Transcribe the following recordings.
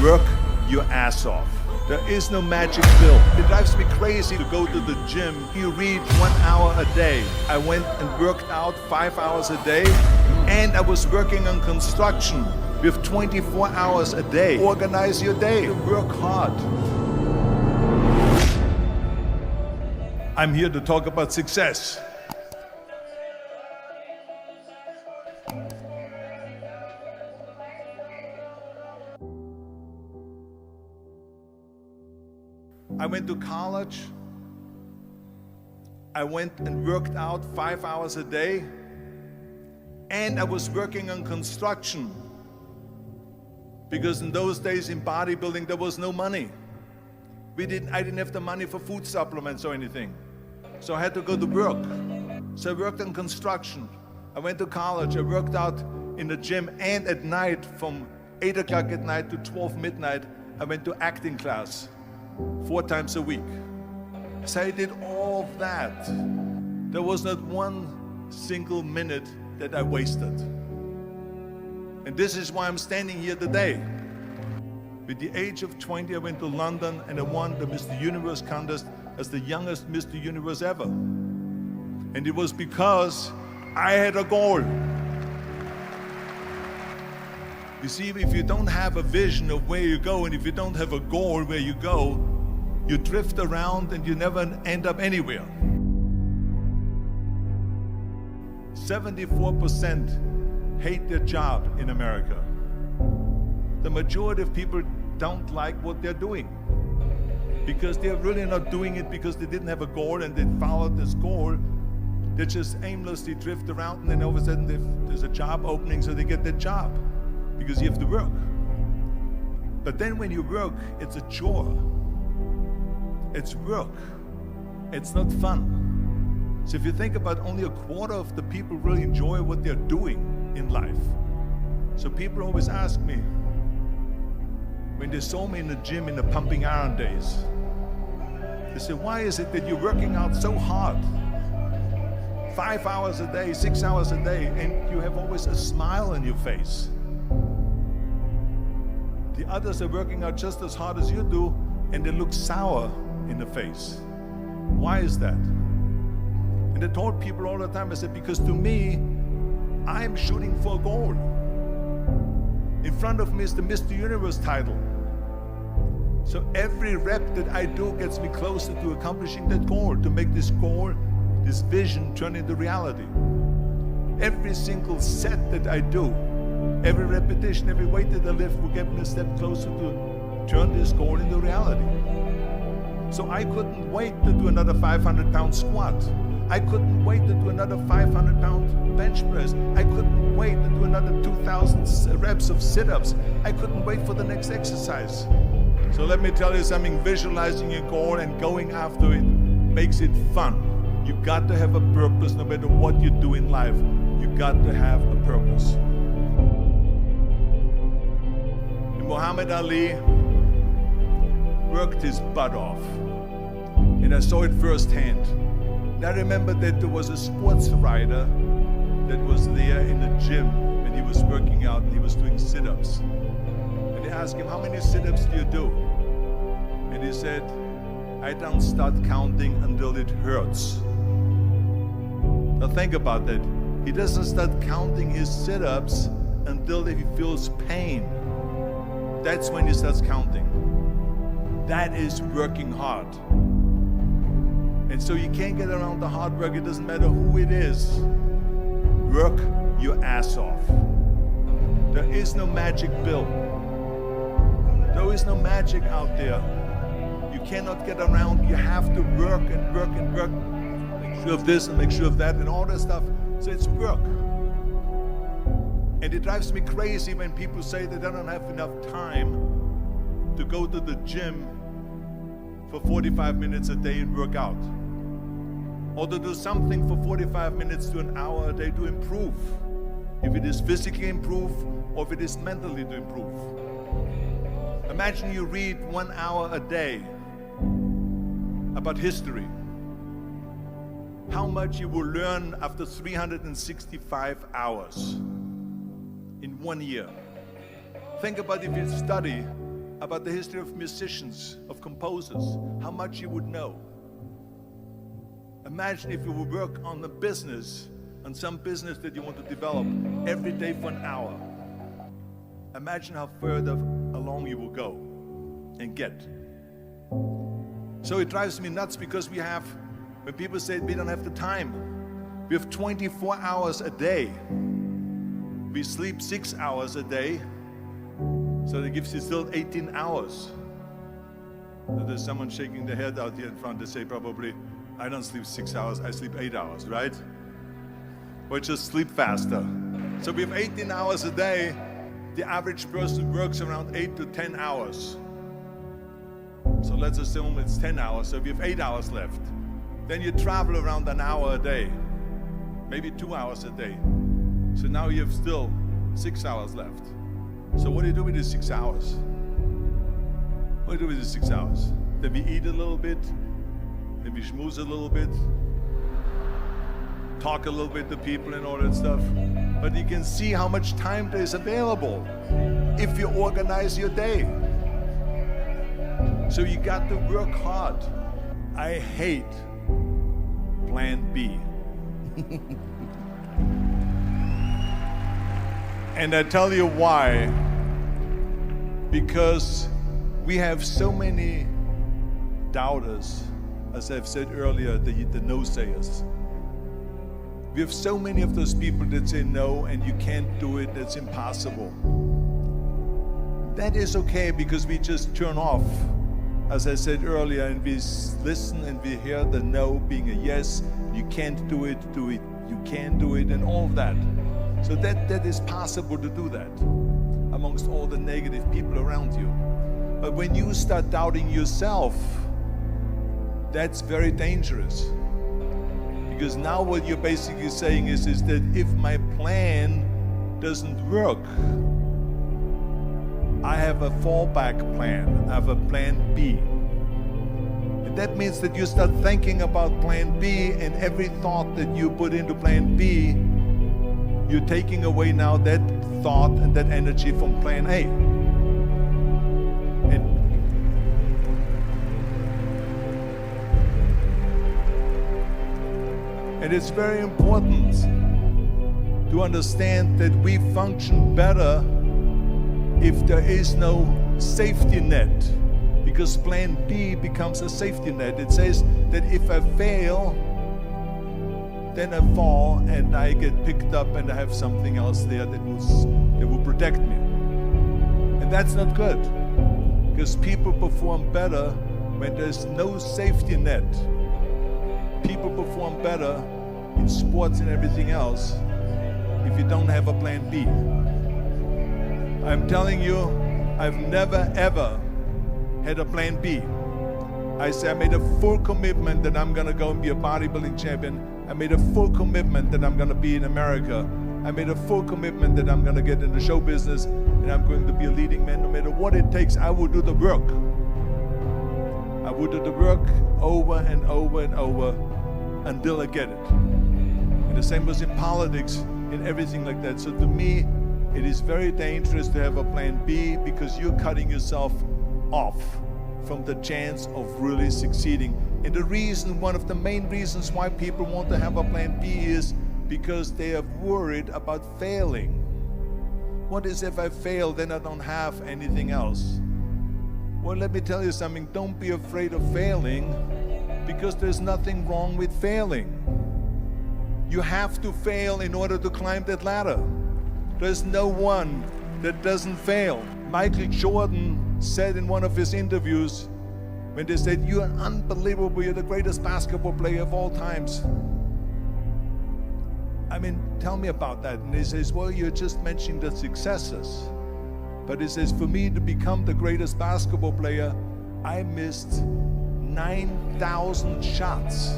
Work your ass off. There is no magic pill. It drives me crazy to go to the gym. You read 1 hour a day. I went and worked out 5 hours a day, and I was working on construction with 24 hours a day. Organize your day. Work hard. I'm here to talk about success. I went to college. I went and worked out 5 hours a day, and I was working on construction. Because in those days in bodybuilding there was no money. I didn't have the money for food supplements or anything. So I had to go to work. So I worked on construction. I went to college. I worked out in the gym, and at night from 8 o'clock at night to 12 midnight, I went to acting class 4 times a week. So I did all of that. There was not one single minute that I wasted. And this is why I'm standing here today. With the age of 20, I went to London and I won the Mr. Universe contest as the youngest Mr. Universe ever. And it was because I had a goal. You see, if you don't have a vision of where you go, and if you don't have a goal where you go, you drift around and you never end up anywhere. 74% hate their job in America. The majority of people don't like what they're doing because they're really not doing it because they didn't have a goal and they followed this goal. They just aimlessly drift around, and then all of a sudden there's a job opening, so they get that job because you have to work. But then when you work, it's a chore. It's work. It's not fun. So if you think about, only a quarter of the people really enjoy what they're doing in life. So people always ask me, when they saw me in the gym in the pumping iron days, they say, why is it that you're working out so hard? 5 hours a day, 6 hours a day, and you have always a smile on your face. The others are working out just as hard as you do, and they look sour in the face. Why is that? And I told people all the time, I said, because to me, I'm shooting for a goal. In front of me is the Mr. Universe title. So every rep that I do gets me closer to accomplishing that goal, to make this goal, this vision turn into reality. Every single set that I do, every repetition, every weight that I lift will get me a step closer to turn this goal into reality. So I couldn't wait to do another 500-pound squat. I couldn't wait to do another 500-pound bench press. I couldn't wait to do another 2,000 reps of sit-ups. I couldn't wait for the next exercise. So let me tell you something, visualizing your goal and going after it makes it fun. You got to have a purpose no matter what you do in life. You got to have a purpose. And Muhammad Ali worked his butt off. And I saw it firsthand. And I remember that there was a sports writer that was there in the gym when he was working out and he was doing sit-ups. And they asked him, how many sit-ups do you do? And he said, I don't start counting until it hurts. Now think about that. He doesn't start counting his sit-ups until he feels pain. That's when he starts counting. That is working hard. And so you can't get around the hard work. It doesn't matter who it is. Work your ass off. There is no magic pill. There is no magic out there. You cannot get around. You have to work and work and work. Make sure of this and make sure of that and all that stuff. So it's work. And it drives me crazy when people say that they don't have enough time to go to the gym for 45 minutes a day and work out. Or to do something for 45 minutes to an hour a day to improve. If it is physically improve or if it is mentally to improve. Imagine you read 1 hour a day about history. How much you will learn after 365 hours in 1 year. Think about if you study about the history of musicians, of composers, how much you would know. Imagine if you would work on a business, on some business that you want to develop every day for an hour. Imagine how further along you will go and get. So it drives me nuts because when people say we don't have the time, we have 24 hours a day. We sleep 6 hours a day, so that gives you still 18 hours. So there's someone shaking their head out here in front. They say probably, I don't sleep 6 hours, I sleep 8 hours, right? Or just sleep faster. So we have 18 hours a day. The average person works around 8 to 10 hours. So let's assume it's 10 hours, so we have 8 hours left. Then you travel around an hour a day, maybe 2 hours a day. So now you have still 6 hours left. So what do you do with these 6 hours? What do you do with these 6 hours? Then we eat a little bit, then we schmooze a little bit, talk a little bit to people and all that stuff. But you can see how much time there is available if you organize your day. So you got to work hard. I hate plan B. And I tell you why. Because we have so many doubters, as I've said earlier, the no-sayers. We have so many of those people that say no and you can't do it, it's impossible. That is okay because we just turn off, as I said earlier, and we listen and we hear the no being a yes. You can't do it, you can do it, and all of that. So that is possible to do that amongst all the negative people around you. But when you start doubting yourself, that's very dangerous. Because now what you're basically saying is that if my plan doesn't work, I have a fallback plan, I have a plan B. And that means that you start thinking about plan B, and every thought that you put into plan B, you're taking away now that thought and that energy from plan A. And it's very important to understand that we function better if there is no safety net, because plan B becomes a safety net. It says that if I fail, then I fall and I get picked up and I have something else there that will protect me. And that's not good, because people perform better when there's no safety net. People perform better in sports and everything else if you don't have a plan B. I'm telling you, I've never ever had a plan B. I made a full commitment that I'm gonna go and be a bodybuilding champion. I made a full commitment that I'm gonna be in America. I made a full commitment that I'm gonna get in the show business and I'm going to be a leading man. No matter what it takes, I will do the work. I will do the work over and over and over until I get it. And the same was in politics and everything like that. So to me, it is very dangerous to have a plan B, because you're cutting yourself off from the chance of really succeeding. And the reason, one of the main reasons why people want to have a plan B is because they are worried about failing. What is if I fail, then I don't have anything else? Well, let me tell you something, don't be afraid of failing, because there's nothing wrong with failing. You have to fail in order to climb that ladder. There's no one that doesn't fail. Michael Jordan said in one of his interviews, when they said, "You're unbelievable, you're the greatest basketball player of all times." I mean, tell me about that. And he says, well, you're just mentioning the successes. But he says, for me to become the greatest basketball player, I missed 9,000 shots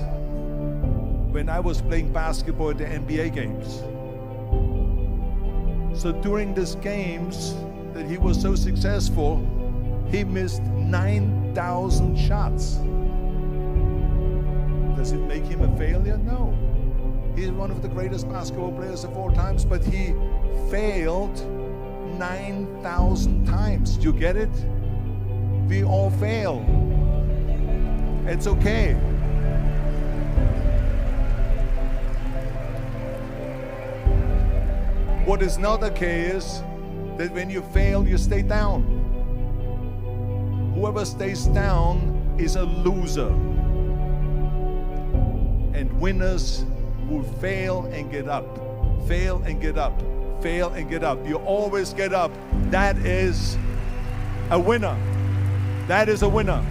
when I was playing basketball at the NBA games. So during these games that he was so successful, he missed 9,000 shots. Does it make him a failure? No. He's one of the greatest basketball players of all times, but he failed 9,000 times. Do you get it? We all fail. It's okay. What is not okay is that when you fail, you stay down. Whoever stays down is a loser. And winners will fail and get up, fail and get up, fail and get up. You always get up. That is a winner. That is a winner.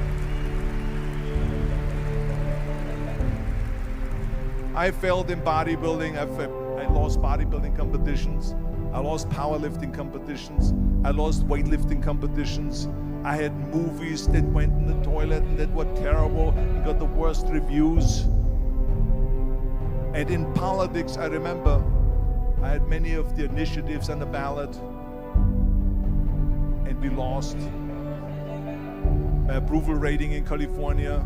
I failed in bodybuilding. I lost bodybuilding competitions. I lost powerlifting competitions. I lost weightlifting competitions. I had movies that went in the toilet and that were terrible and got the worst reviews. And in politics, I remember I had many of the initiatives on the ballot, and we lost. My approval rating in California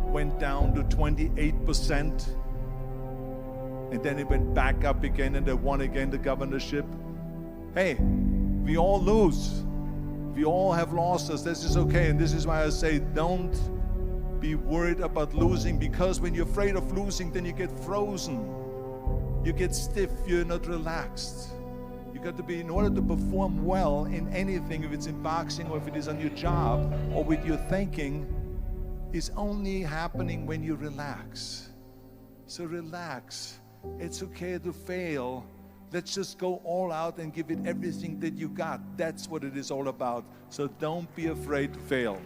went down to 28%. And then it went back up again, and I won again the governorship. Hey, we all lose. We all have losses. This is okay. And this is why I say don't be worried about losing, because when you're afraid of losing, then you get frozen. You get stiff. You're not relaxed. You got to be, in order to perform well in anything, if it's in boxing or if it is on your job or with your thinking, is only happening when you relax. So relax. It's okay to fail. Let's just go all out and give it everything that you got. That's what it is all about. So don't be afraid to fail.